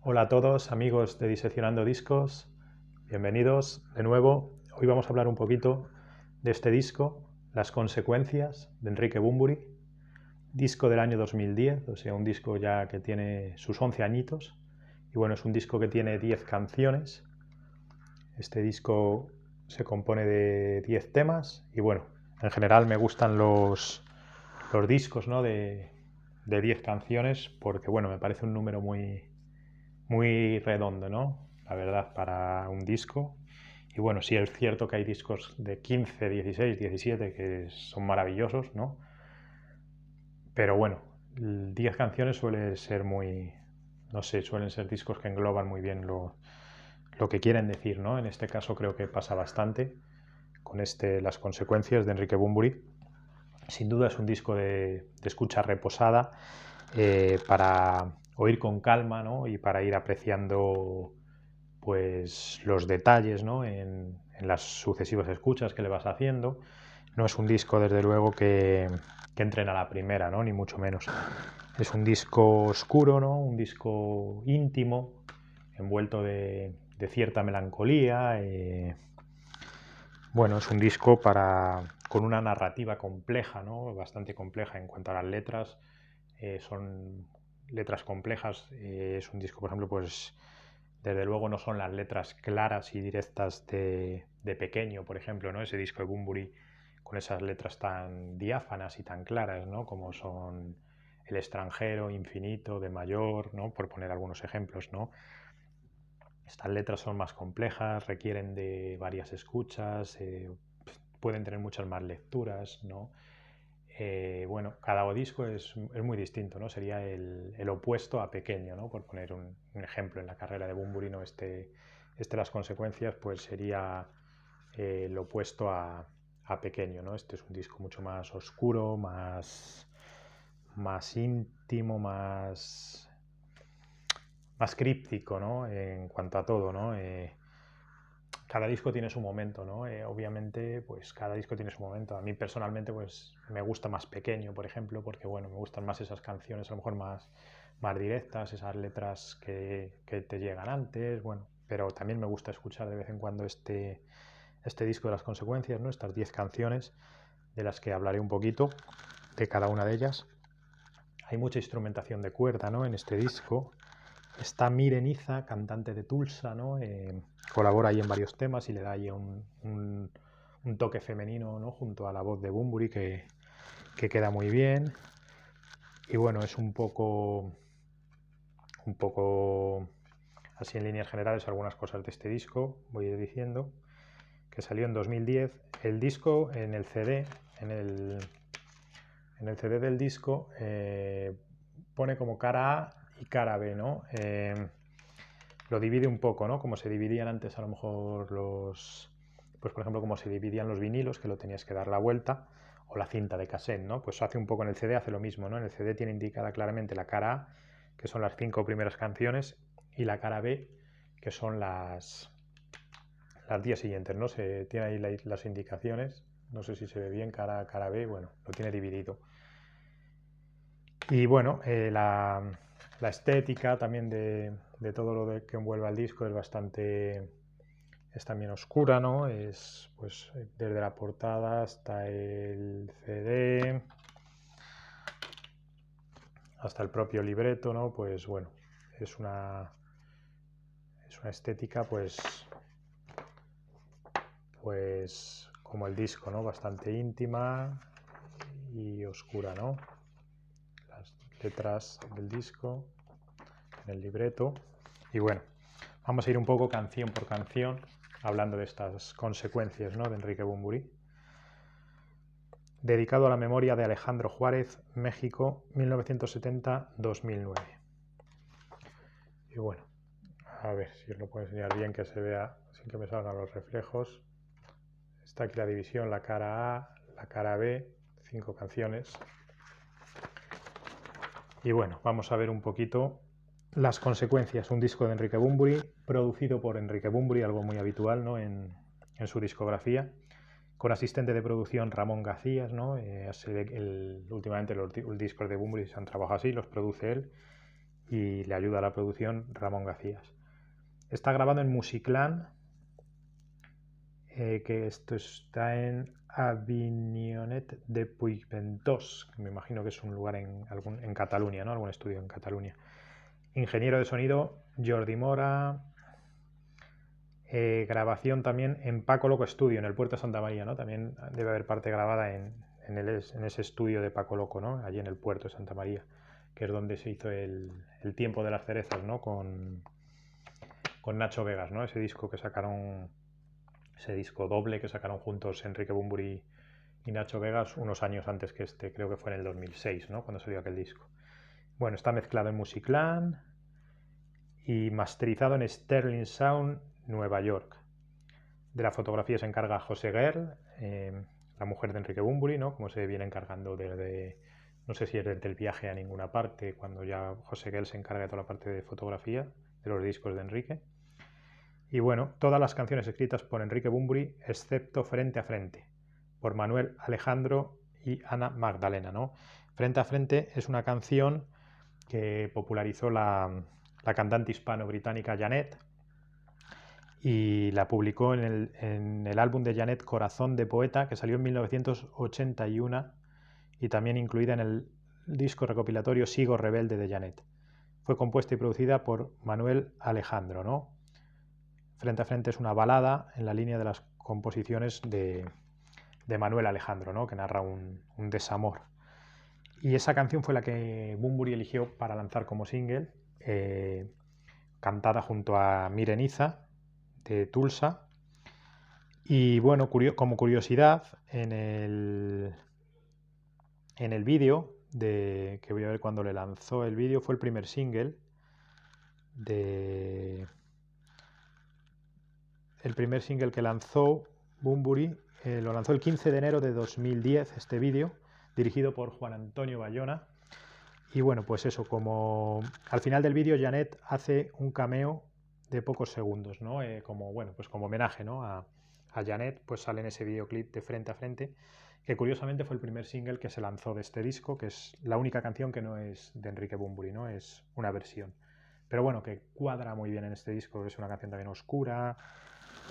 Hola a todos, amigos de Diseccionando Discos, bienvenidos de nuevo. Hoy vamos a hablar un poquito de este disco, Las Consecuencias, de Enrique Bunbury, disco del año 2010, o sea, un disco ya que tiene sus 11 añitos, y bueno, es un disco que tiene 10 canciones. Este disco se compone de 10 temas, y bueno, en general me gustan los discos, ¿no?, de 10 canciones, porque bueno, me parece un número muy redondo, ¿no? La verdad, para un disco. Y bueno, sí es cierto que hay discos de 15, 16, 17 que son maravillosos, ¿no? Pero bueno, 10 canciones suele ser muy, no sé, suelen ser discos que engloban muy bien lo que quieren decir, ¿no? En este caso creo que pasa bastante con Las Consecuencias de Enrique Bunbury. Sin duda es un disco de escucha reposada, para oír con calma, ¿no? Y para ir apreciando pues los detalles, ¿no?, en las sucesivas escuchas que le vas haciendo. No es un disco, desde luego, que entren a la primera, ¿no?, ni mucho menos. Es un disco oscuro, ¿no?, un disco íntimo, envuelto de cierta melancolía. Bueno, es un disco con una narrativa compleja, ¿no?, bastante compleja en cuanto a las letras. Son letras complejas. Es un disco, por ejemplo, pues desde luego no son las letras claras y directas de Pequeño, por ejemplo, ¿no? Ese disco de Bunbury con esas letras tan diáfanas y tan claras, ¿no?, como son El extranjero, Infinito, de Mayor, ¿no?, por poner algunos ejemplos, ¿no? Estas letras son más complejas, requieren de varias escuchas, pueden tener muchas más lecturas, ¿no? Bueno, cada disco es muy distinto, ¿no? Sería el opuesto a Pequeño, ¿no?, por poner un ejemplo en la carrera de Bunbury, ¿no? Las Consecuencias, pues sería el opuesto a Pequeño, ¿no? Este es un disco mucho más oscuro, más íntimo, más críptico, ¿no?, en cuanto a todo, ¿no? Cada disco tiene su momento, ¿no? Obviamente, pues cada disco tiene su momento. A mí personalmente, pues me gusta más Pequeño, por ejemplo, porque bueno, me gustan más esas canciones, a lo mejor más directas, esas letras que te llegan antes, bueno, pero también me gusta escuchar de vez en cuando este disco de Las Consecuencias, ¿no? Estas 10 canciones, de las que hablaré un poquito, de cada una de ellas. Hay mucha instrumentación de cuerda, ¿no?, en este disco. Está Miren Iza, cantante de Tulsa, ¿no? Colabora ahí en varios temas y le da ahí un toque femenino, ¿no?, junto a la voz de Bunbury, que queda muy bien. Y bueno, es un poco así en líneas generales algunas cosas de este disco, voy a ir diciendo, que salió en 2010. El disco en el CD, en el CD del disco, pone como cara A y cara B, ¿no? Lo divide un poco, ¿no?, como se dividían antes a lo mejor pues por ejemplo, como se dividían los vinilos, que lo tenías que dar la vuelta, o la cinta de cassette, ¿no? Pues hace un poco en el CD, hace lo mismo, ¿no? En el CD tiene indicada claramente la cara A, que son las 5 primeras canciones, y la cara B, que son las 10 siguientes, ¿no? Se tiene ahí las indicaciones, no sé si se ve bien, cara A, cara B, bueno, lo tiene dividido. Y bueno, la estética también de todo lo que envuelve al disco es también oscura, ¿no? Es pues desde la portada hasta el CD, hasta el propio libreto, ¿no? Pues bueno, es una estética pues como el disco, ¿no? Bastante íntima y oscura, ¿no? Las letras del disco, en el libreto. Y bueno, vamos a ir un poco canción por canción hablando de estas consecuencias, ¿no?, de Enrique Bunbury. Dedicado a la memoria de Alejandro Juárez, México, 1970-2009. Y bueno, a ver si os lo puedo enseñar bien, que se vea sin que me salgan los reflejos. Está aquí la división, la cara A, la cara B, 5 canciones. Y bueno, vamos a ver un poquito Las Consecuencias, un disco de Enrique Bunbury, producido por Enrique Bunbury, algo muy habitual, ¿no?, en su discografía, con asistente de producción Ramón Gacías, ¿no? Últimamente los discos de Bunbury se han trabajado así, los produce él. y le ayuda a la producción Ramón Gacías. Está grabado en Musiclan, que esto está en Avinyonet de Puigventós, que me imagino que es un lugar en Cataluña, ¿no? Algún estudio en Cataluña. Ingeniero de sonido Jordi Mora. Grabación también en Paco Loco Studio, en el Puerto de Santa María, ¿no? También debe haber parte grabada en ese estudio de Paco Loco, ¿no? Allí en el Puerto de Santa María, que es donde se hizo el Tiempo de las Cerezas, ¿no? Con Nacho Vegas, ¿no? Ese disco que sacaron, ese disco doble que sacaron juntos Enrique Bunbury y Nacho Vegas unos años antes que este, creo que fue en el 2006, ¿no? Cuando salió aquel disco. Bueno, está mezclado en Musiclan y masterizado en Sterling Sound, Nueva York. De la fotografía se encarga José Guerl, la mujer de Enrique Bunbury, ¿no? Como se viene encargando desde, no sé si es desde el viaje a ninguna parte, cuando ya José Guerl se encarga de toda la parte de fotografía de los discos de Enrique. Y bueno, todas las canciones escritas por Enrique Bunbury, excepto Frente a Frente, por Manuel Alejandro y Ana Magdalena, ¿no? Frente a Frente es una canción que popularizó la cantante hispano-británica Janet, y la publicó en el álbum de Janet Corazón de Poeta, que salió en 1981 y también incluida en el disco recopilatorio Sigo Rebelde de Janet. Fue compuesta y producida por Manuel Alejandro, ¿no? Frente a Frente es una balada en la línea de las composiciones de Manuel Alejandro, ¿no? Que narra un desamor. Y esa canción fue la que Bunbury eligió para lanzar como single, cantada junto a Mireniza, de Tulsa. Y bueno, como curiosidad, en el vídeo, que voy a ver cuando le lanzó el vídeo, fue el primer single el primer single que lanzó Bunbury, lo lanzó el 15 de enero de 2010, este vídeo, dirigido por Juan Antonio Bayona. Y bueno, pues eso, como al final del vídeo Janet hace un cameo de pocos segundos, ¿no? Como, bueno, pues como homenaje, ¿no? a Janet, pues sale en ese videoclip de Frente a Frente, que curiosamente fue el primer single que se lanzó de este disco, que es la única canción que no es de Enrique Bunbury, ¿no? Es una versión. Pero bueno, que cuadra muy bien en este disco, es una canción también oscura,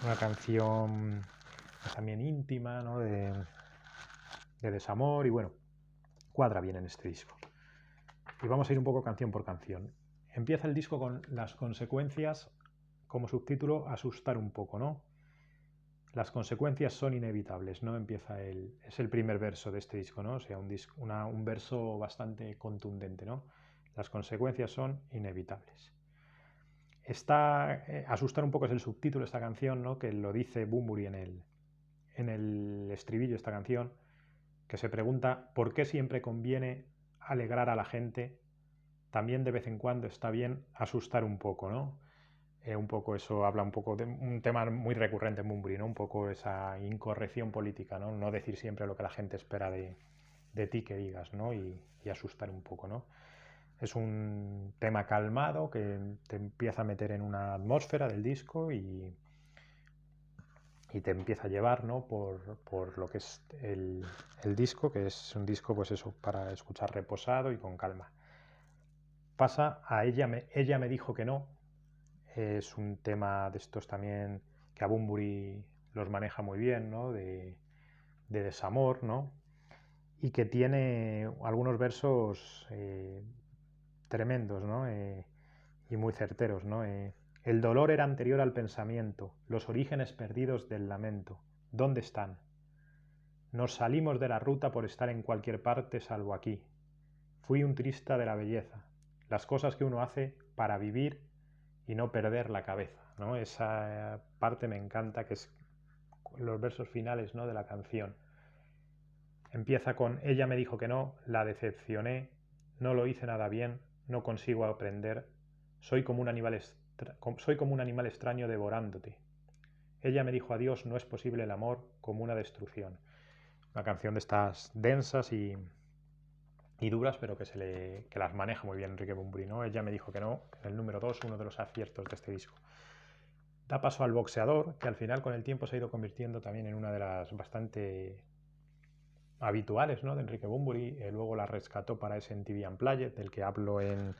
una canción también íntima, ¿no? de desamor, y bueno, cuadra bien en este disco. Y vamos a ir un poco canción por canción. Empieza el disco con Las consecuencias, como subtítulo, asustar un poco, ¿no? Las consecuencias son inevitables, ¿no? Es el primer verso de este disco, ¿no? O sea, un verso bastante contundente, ¿no? Las consecuencias son inevitables. Asustar un poco es el subtítulo de esta canción, ¿no? Que lo dice Bunbury en el estribillo de esta canción, que se pregunta ¿por qué siempre conviene alegrar a la gente? También de vez en cuando está bien asustar un poco, ¿no? Un poco eso habla un poco de un tema muy recurrente en Bunbury, ¿no? Un poco esa incorrección política, ¿no? No decir siempre lo que la gente espera de ti que digas, ¿no? Y asustar un poco, ¿no? Es un tema calmado que te empieza a meter en una atmósfera del disco y te empieza a llevar, ¿no? por lo que es el disco, que es un disco, pues eso, para escuchar reposado y con calma. Pasa a Ella me dijo que no. Es un tema de estos también que a Bunbury los maneja muy bien, ¿no? De desamor, ¿no? Y que tiene algunos versos tremendos, ¿no? Y muy certeros, ¿no? El dolor era anterior al pensamiento, los orígenes perdidos del lamento. ¿Dónde están? Nos salimos de la ruta por estar en cualquier parte salvo aquí. Fui un turista de la belleza, las cosas que uno hace para vivir y no perder la cabeza, ¿no? Esa parte me encanta, que es los versos finales, ¿no? de la canción. Empieza con Ella me dijo que no, la decepcioné, no lo hice nada bien, no consigo aprender, soy como un animal extraño devorándote. Ella me dijo adiós, no es posible el amor, como una destrucción. Una canción de estas densas y duras, pero que las maneja muy bien Enrique Bunbury, ¿no? Ella me dijo que no, en el número 2, uno de los aciertos de este disco. Da paso al Boxeador, que al final con el tiempo se ha ido convirtiendo también en una de las bastante habituales, ¿no?, de Enrique Bunbury. Luego la rescató para ese MTV Unplugged, del que hablo en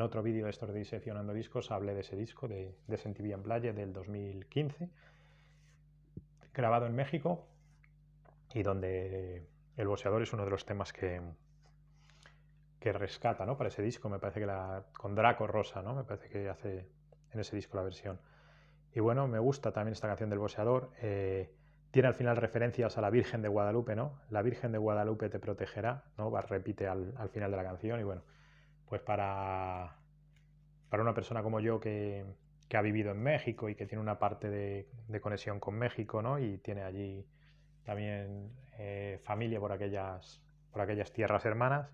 otro vídeo de estos de Diseccionando Discos. Hablé de ese disco, de ese MTV Unplugged del 2015, grabado en México, y donde el boxeador es uno de los temas que rescata, ¿no?, para ese disco. Me parece que con Draco Rosa, ¿no?, me parece que hace en ese disco la versión. Y bueno, me gusta también esta canción del boxeador. Tiene al final referencias a la Virgen de Guadalupe, ¿no? La Virgen de Guadalupe te protegerá, ¿no? Repite al final de la canción. Y bueno, pues para una persona como yo que ha vivido en México y que tiene una parte de conexión con México, ¿no?, y tiene allí también familia por aquellas tierras hermanas,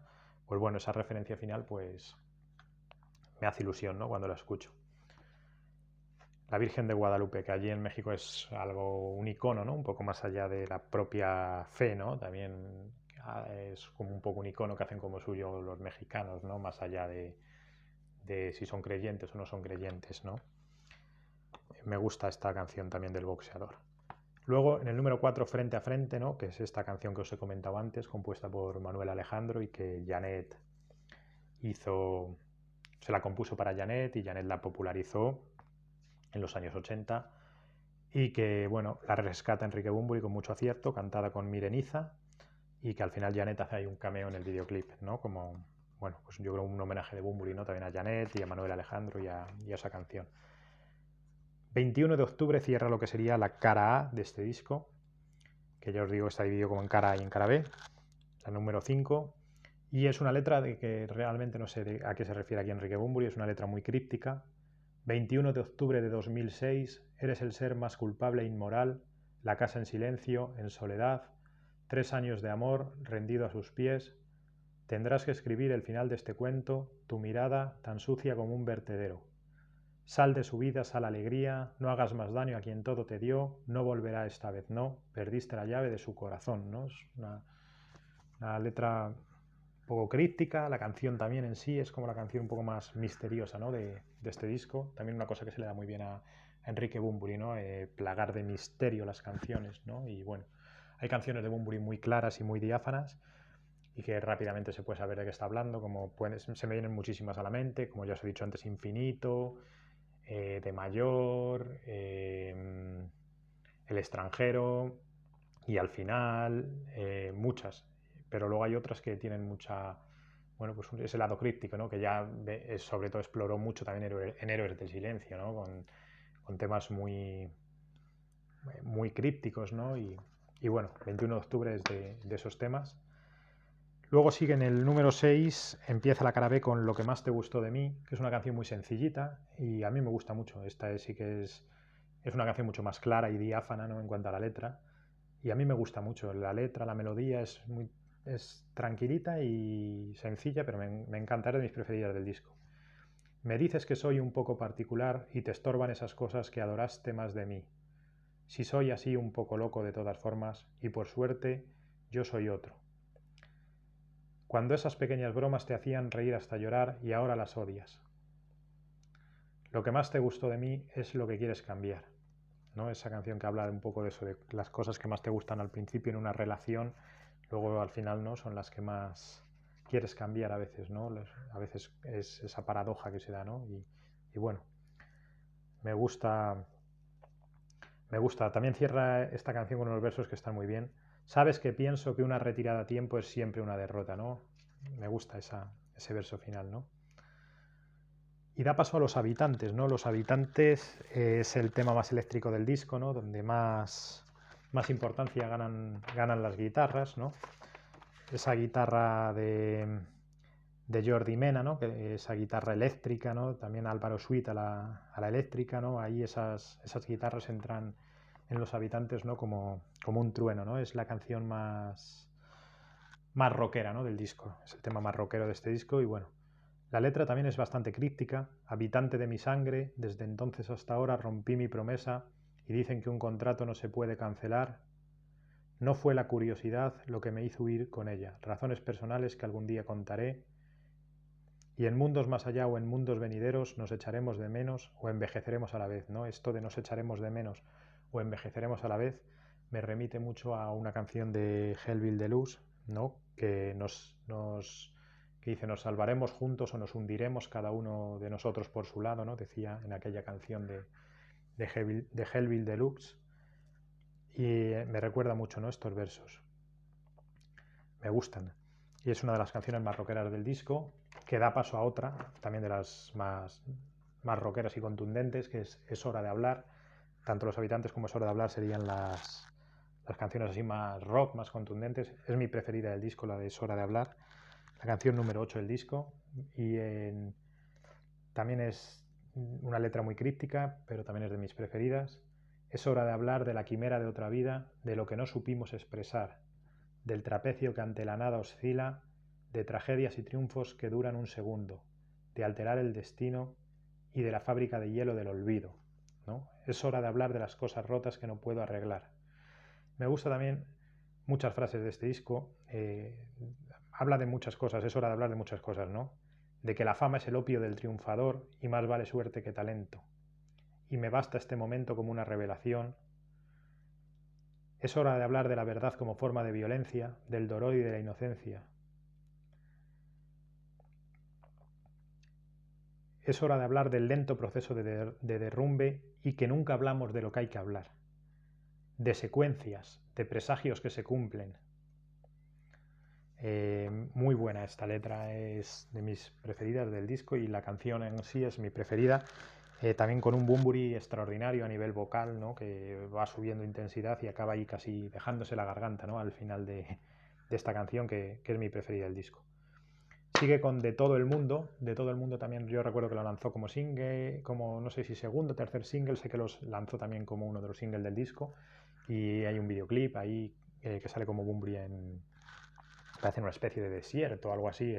pues bueno, esa referencia final pues me hace ilusión, ¿no?, cuando la escucho. La Virgen de Guadalupe, que allí en México es algo, un icono, ¿no?, un poco más allá de la propia fe, ¿no?, también es como un poco un icono que hacen como suyo los mexicanos, ¿no?, más allá de si son creyentes o no son creyentes, ¿no? Me gusta esta canción también del boxeador. Luego, en el número 4, Frente a Frente, ¿no?, que es esta canción que os he comentado antes, compuesta por Manuel Alejandro y que Janet se la compuso para Janet y Janet la popularizó en los años 80 y que, bueno, la rescata Enrique Bunbury con mucho acierto, cantada con Mireniza, y que al final Janet hace ahí un cameo en el videoclip, ¿no?, como, bueno, pues yo creo un homenaje de Bunbury, ¿no?, también a Janet y a Manuel Alejandro y a esa canción. 21 de octubre cierra lo que sería la cara A de este disco, que ya os digo está dividido como en cara A y en cara B, la número 5, y es una letra de que realmente no sé a qué se refiere aquí Enrique Bunbury, es una letra muy críptica. 21 de octubre de 2006, eres el ser más culpable e inmoral, la casa en silencio, en soledad, 3 años de amor, rendido a sus pies, tendrás que escribir el final de este cuento, tu mirada tan sucia como un vertedero. Sal de su vida, sal alegría, no hagas más daño a quien todo te dio, no volverá esta vez, no, perdiste la llave de su corazón, ¿no? Es una letra un poco críptica, la canción también en sí es como la canción un poco más misteriosa, ¿no?, de este disco. También una cosa que se le da muy bien a Enrique Bunbury, ¿no?, plagar de misterio las canciones, ¿no? Y bueno, hay canciones de Bunbury muy claras y muy diáfanas y que rápidamente se puede saber de qué está hablando, como se me vienen muchísimas a la mente, como ya os he dicho antes, Infinito, de Mayor, El extranjero y al final muchas, pero luego hay otras que tienen mucha, bueno, pues ese lado críptico, ¿no?, que ya sobre todo exploró mucho también en Héroes del Silencio, ¿no?, con temas muy crípticos, ¿no? Y bueno, 21 de octubre es de esos temas. Luego sigue en el número 6, empieza la cara B con Lo que más te gustó de mí, que es una canción muy sencillita y a mí me gusta mucho. Esta sí que es una canción mucho más clara y diáfana, ¿no?, en cuanto a la letra. Y a mí me gusta mucho. La letra, la melodía es tranquilita y sencilla, pero me encanta, es de mis preferidas del disco. Me dices que soy un poco particular y te estorban esas cosas que adoraste más de mí. Si soy así un poco loco de todas formas, y por suerte, yo soy otro. Cuando esas pequeñas bromas te hacían reír hasta llorar y ahora las odias. Lo que más te gustó de mí es lo que quieres cambiar, ¿no? Esa canción que habla un poco de eso, de las cosas que más te gustan al principio en una relación, luego al final, ¿no?, son las que más quieres cambiar a veces, ¿no? A veces es esa paradoja que se da, ¿no? Y bueno, me gusta. También cierra esta canción con unos versos que están muy bien. Sabes que pienso que una retirada a tiempo es siempre una derrota, ¿no? Me gusta ese verso final, ¿no? Y da paso a Los Habitantes, ¿no? Los Habitantes es el tema más eléctrico del disco, ¿no?, donde más importancia ganan las guitarras, ¿no? Esa guitarra de Jordi Mena, ¿no?, que esa guitarra eléctrica, ¿no? También Álvaro Sweet a la eléctrica, ¿no? Ahí esas guitarras entran en Los Habitantes, ¿no?, como un trueno, ¿no? Es la canción más rockera, ¿no?, del disco. Es el tema más rockero de este disco y bueno. La letra también es bastante críptica. Habitante de mi sangre, desde entonces hasta ahora rompí mi promesa y dicen que un contrato no se puede cancelar. No fue la curiosidad lo que me hizo huir con ella, razones personales que algún día contaré. Y en mundos más allá o en mundos venideros nos echaremos de menos o envejeceremos a la vez, ¿no? Esto de nos echaremos de menos o envejeceremos a la vez me remite mucho a una canción de Hellbilly Deluxe, ¿no? Que que dice, nos salvaremos juntos o nos hundiremos cada uno de nosotros por su lado, ¿no? Decía en aquella canción de Hellbilly Deluxe. Y me recuerda mucho, ¿no?, estos versos. Me gustan. Y es una de las canciones más rockeras del disco, que da paso a otra, también de las más rockeras y contundentes, que es Hora de hablar. Tanto Los habitantes como Es hora de hablar serían las canciones así más rock, más contundentes. Es mi preferida del disco, la de Es hora de hablar, la canción número 8 del disco. Y también es una letra muy críptica, pero también es de mis preferidas. Es hora de hablar de la quimera de otra vida, de lo que no supimos expresar, del trapecio que ante la nada oscila, de tragedias y triunfos que duran un segundo, de alterar el destino y de la fábrica de hielo del olvido, ¿no? Es hora de hablar de las cosas rotas que no puedo arreglar. Me gusta también muchas frases de este disco. Habla de muchas cosas, es hora de hablar de muchas cosas, ¿no? De que la fama es el opio del triunfador y más vale suerte que talento. Y me basta este momento como una revelación. Es hora de hablar de la verdad como forma de violencia, del dolor y de la inocencia. Es hora de hablar del lento proceso de derrumbe y que nunca hablamos de lo que hay que hablar. De secuencias, de presagios que se cumplen. Muy buena esta letra, es de mis preferidas del disco y la canción en sí es mi preferida. También con un Bunbury extraordinario a nivel vocal, ¿no?, que va subiendo intensidad y acaba ahí casi dejándose la garganta, ¿no?, al final de esta canción que es mi preferida del disco. Sigue con De todo el mundo. De todo el mundo también yo recuerdo que lo lanzó como single, como no sé si segundo o tercer single, sé que los lanzó también como uno de los singles del disco, y hay un videoclip ahí que sale como Bunbury parece una especie de desierto o algo así,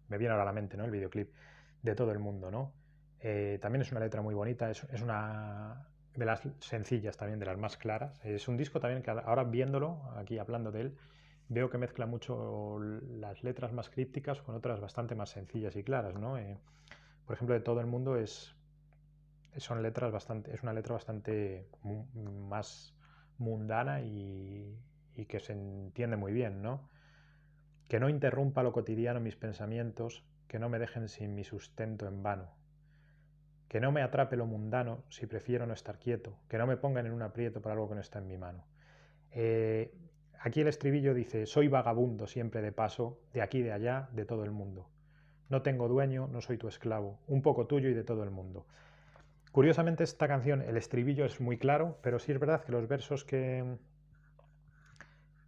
me viene ahora a la mente, ¿no?, el videoclip De todo el mundo, ¿no? También es una letra muy bonita, es una de las sencillas también, de las más claras. Es un disco también que ahora viéndolo, aquí hablando de él, veo que mezcla mucho las letras más crípticas con otras bastante más sencillas y claras, ¿no? Por ejemplo, De todo el mundo es una letra bastante más mundana y que se entiende muy bien, ¿no? Que no interrumpa lo cotidiano mis pensamientos, que no me dejen sin mi sustento en vano. Que no me atrape lo mundano si prefiero no estar quieto, que no me pongan en un aprieto por algo que no está en mi mano. Aquí el estribillo dice, soy vagabundo siempre de paso, de aquí, de allá, de todo el mundo. No tengo dueño, no soy tu esclavo, un poco tuyo y de todo el mundo. Curiosamente esta canción, el estribillo es muy claro, pero sí es verdad que los versos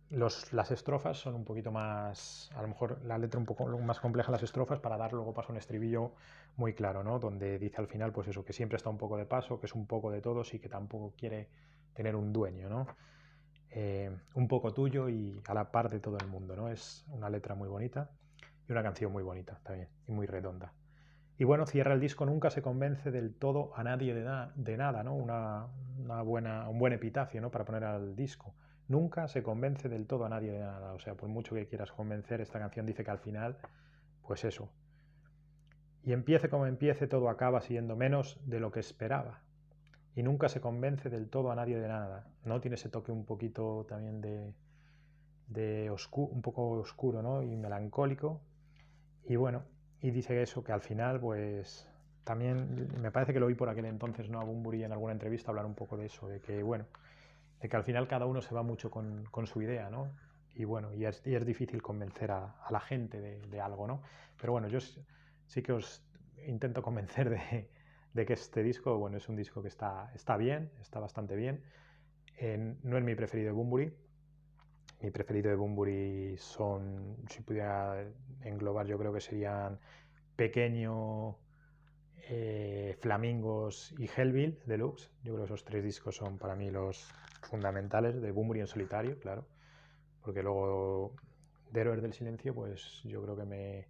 las estrofas son un poquito más, a lo mejor la letra un poco más compleja las estrofas para dar luego paso a un estribillo muy claro, ¿no?, donde dice al final pues eso, que siempre está un poco de paso, que es un poco de todos y que tampoco quiere tener un dueño, ¿no? Un poco tuyo y a la par de todo el mundo, ¿no? Es una letra muy bonita y una canción muy bonita también y muy redonda. Y bueno, cierra el disco, nunca se convence del todo a nadie de nada, ¿no? Un buen epitafio, ¿no?, para poner al disco. Nunca se convence del todo a nadie de nada. O sea, por mucho que quieras convencer, esta canción dice que al final, pues eso. Y empiece como empiece, todo acaba siendo menos de lo que esperaba. Y nunca se convence del todo a nadie de nada, ¿no? Tiene ese toque un poquito también un poco oscuro, ¿no?, y melancólico. Y bueno, y dice eso, que al final, pues también me parece que lo oí por aquel entonces, ¿no?, a Bunbury en alguna entrevista hablar un poco de eso, de que, bueno, de que al final cada uno se va mucho con su idea, ¿no? Y bueno, y es difícil convencer a la gente de algo, ¿no? Pero bueno, yo sí que os intento convencer de que este disco, bueno, es un disco que está bien, está bastante bien. No es mi preferido de Bunbury. Mi preferido de Bunbury son, si pudiera englobar, yo creo que serían Pequeño, Flamingos y Hellbilly Deluxe. Yo creo que esos tres discos son para mí los fundamentales, de Bunbury en solitario, claro, porque luego de Héroes del Silencio, pues yo creo que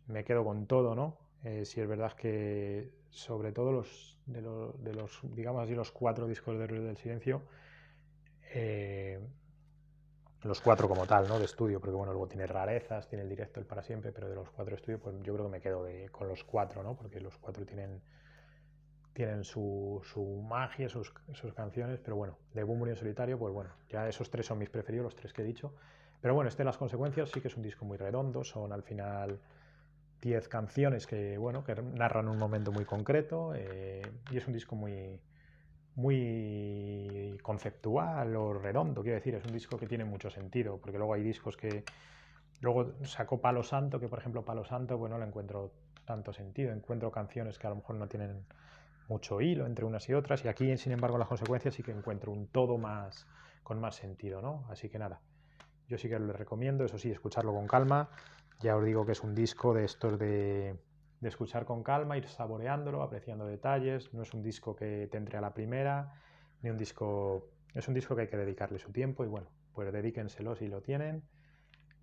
me quedo con todo, ¿no? Si es verdad que sobre todo de los digamos así, los 4 discos de Héroes del Silencio, los 4 como tal, ¿no?, de estudio, porque bueno, luego tiene Rarezas, tiene el directo, el Para Siempre, pero de los 4 de estudio, pues yo creo que me quedo con los 4, ¿no?, porque los 4 tienen tienen su magia, sus canciones, pero bueno, de Bunbury en solitario, pues bueno, ya esos tres son mis preferidos, los tres que he dicho. Pero bueno, Las Consecuencias sí que es un disco muy redondo, son al final 10 canciones que, bueno, que narran un momento muy concreto, y es un disco muy conceptual o redondo, quiero decir, es un disco que tiene mucho sentido, porque luego hay discos que... Luego sacó Palo Santo, que por ejemplo Palo Santo pues no le encuentro tanto sentido, encuentro canciones que a lo mejor no tienen mucho hilo entre unas y otras, y aquí sin embargo Las Consecuencias sí que encuentro un todo más con más sentido, ¿no? Así que nada, yo sí que lo recomiendo, eso sí, escucharlo con calma. Ya os digo que es un disco de estos de escuchar con calma, ir saboreándolo, apreciando detalles. No es un disco que te entre a la primera, ni un disco... Es un disco que hay que dedicarle su tiempo y bueno, pues dedíquenselo si lo tienen.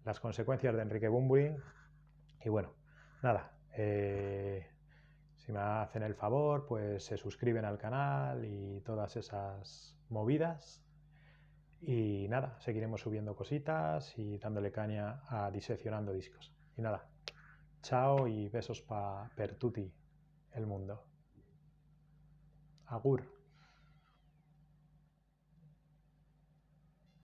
Las Consecuencias de Enrique Bunbury. Y bueno, nada, si me hacen el favor, pues se suscriben al canal y todas esas movidas. Y nada, seguiremos subiendo cositas y dándole caña a diseccionando discos. Y nada, chao y besos per tutti el mundo. Agur.